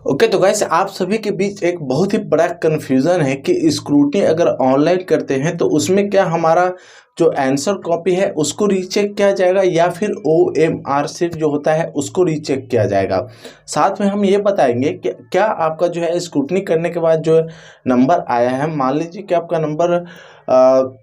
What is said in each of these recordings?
Okay तो guys आप सभी के बीच एक बहुत ही बड़ा कन्फ्यूज़न है कि स्क्रूटनी अगर ऑनलाइन करते हैं तो उसमें क्या हमारा जो आंसर कॉपी है उसको रीचेक किया जाएगा या फिर OMR शीट जो होता है उसको रीचेक किया जाएगा। साथ में हम ये बताएंगे कि क्या आपका जो है स्क्रूटनी करने के बाद जो नंबर आया है, मान लीजिए कि आपका नंबर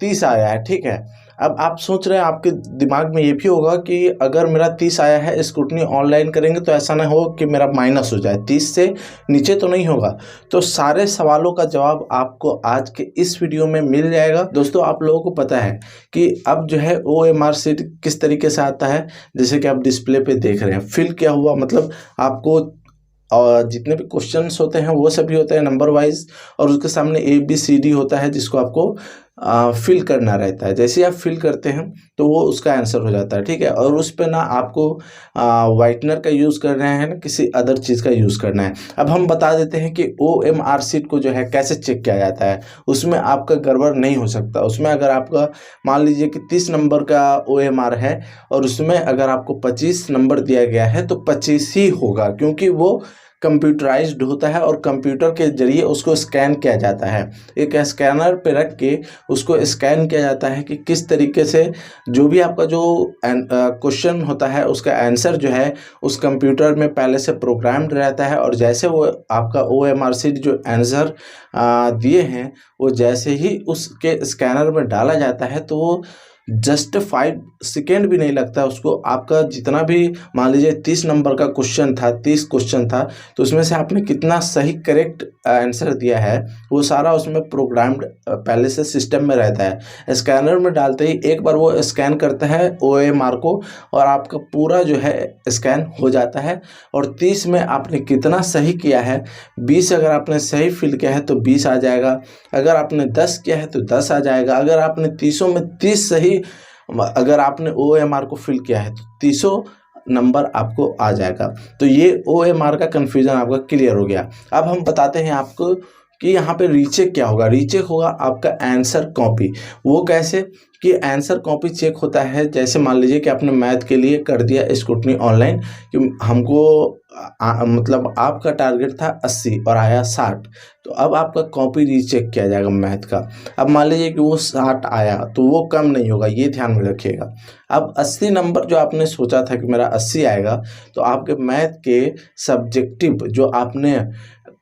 30 आया है, ठीक है। अब आप सोच रहे हैं, आपके दिमाग में ये भी होगा कि अगर मेरा 30 आया है, स्क्रूटनी ऑनलाइन करेंगे तो ऐसा ना हो कि मेरा माइनस हो जाए, 30 से नीचे तो नहीं होगा। तो सारे सवालों का जवाब आपको आज के इस वीडियो में मिल जाएगा। दोस्तों आप लोगों को पता है कि अब जो है OMR शीट किस तरीके से आता है, जैसे कि आप डिस्प्ले पे देख रहे हैं। फिल क्या हुआ, मतलब आपको और जितने भी क्वेश्चंस होते हैं वो सभी होते हैं नंबर वाइज, और उसके सामने ABCD होता है जिसको आपको फिल करना रहता है। जैसे आप फिल करते हैं तो वो उसका आंसर हो जाता है, ठीक है। और उस पे ना आपको वाइटनर का यूज़ करना है ना किसी अदर चीज़ का यूज़ करना है। अब हम बता देते हैं कि OMR शीट को जो है कैसे चेक किया जाता है। उसमें आपका गड़बड़ नहीं हो सकता। उसमें अगर आपका मान लीजिए कि 30 नंबर का OMR है और उसमें अगर आपको 25 नंबर दिया गया है तो 25 ही होगा, क्योंकि वो कंप्यूटराइज्ड होता है और कंप्यूटर के जरिए उसको स्कैन किया जाता है। एक स्कैनर पे रख के उसको स्कैन किया जाता है कि किस तरीके से जो भी आपका जो क्वेश्चन होता है उसका आंसर जो है उस कंप्यूटर में पहले से प्रोग्राम्ड रहता है, और जैसे वो आपका OMR शीट जो आंसर दिए हैं वो जैसे ही उसके स्कैनर में डाला जाता है तो वो जस्ट 5 सेकेंड भी नहीं लगता उसको। आपका जितना भी मान लीजिए 30 नंबर का क्वेश्चन था, 30 क्वेश्चन था, तो उसमें से आपने कितना सही करेक्ट आंसर दिया है वो सारा उसमें प्रोग्राम्ड पहले से सिस्टम में रहता है। स्कैनर में डालते ही एक बार वो स्कैन करता है OMR को और आपका पूरा जो है स्कैन हो जाता है। और 30 में आपने कितना सही किया है, 20 अगर आपने सही फिल किया है तो 20 आ जाएगा, अगर आपने 10 किया है तो 10 आ जाएगा, अगर आपने 30 में 30 सही अगर आपने OMR को फिल किया है तो 30 नंबर आपको आ जाएगा। तो ये OMR का कन्फ्यूजन आपका क्लियर हो गया। अब हम बताते हैं आपको कि यहाँ पे रीचेक क्या होगा। रीचेक होगा आपका आंसर कॉपी। वो कैसे कि आंसर कॉपी चेक होता है, जैसे मान लीजिए कि आपने मैथ के लिए कर दिया स्क्रूटनी ऑनलाइन कि हमको मतलब आपका टारगेट था 80 और आया 60, तो अब आपका कॉपी रीचेक किया जाएगा मैथ का। अब मान लीजिए कि वो 60 आया तो वो कम नहीं होगा, ये ध्यान में रखिएगा। अब 80 नंबर जो आपने सोचा था कि मेरा 80 आएगा, तो आपके मैथ के सब्जेक्टिव जो आपने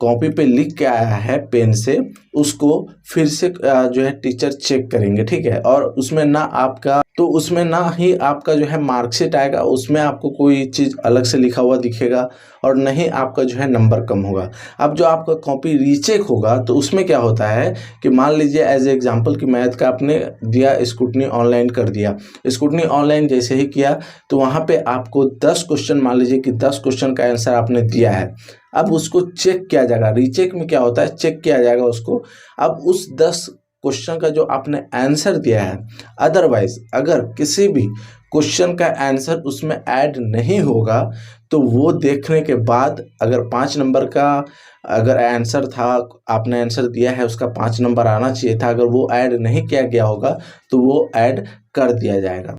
कॉपी पे लिख के आया है पेन से, उसको फिर से जो है टीचर चेक करेंगे, ठीक है। और उसमें ना आपका उसमें ना ही आपका जो है मार्कशीट आएगा, उसमें आपको कोई चीज़ अलग से लिखा हुआ दिखेगा, और नहीं आपका जो है नंबर कम होगा। अब जो आपका कॉपी रीचेक होगा तो उसमें क्या होता है कि मान लीजिए एज एग्जांपल कि मैथ का आपने दिया, स्क्रूटनी ऑनलाइन कर दिया। स्क्रूटनी ऑनलाइन जैसे ही किया तो वहाँ पे आपको 10 क्वेश्चन, मान लीजिए कि 10 क्वेश्चन का आंसर आपने दिया है। अब उसको चेक किया जाएगा। रीचेक में क्या होता है, चेक किया जाएगा उसको। अब उस 10 क्वेश्चन का जो आपने आंसर दिया है, अदरवाइज अगर किसी भी क्वेश्चन का आंसर उसमें ऐड नहीं होगा तो वो देखने के बाद अगर 5 नंबर का अगर आंसर था, आपने आंसर दिया है, उसका 5 नंबर आना चाहिए था, अगर वो ऐड नहीं किया गया होगा तो वो ऐड कर दिया जाएगा।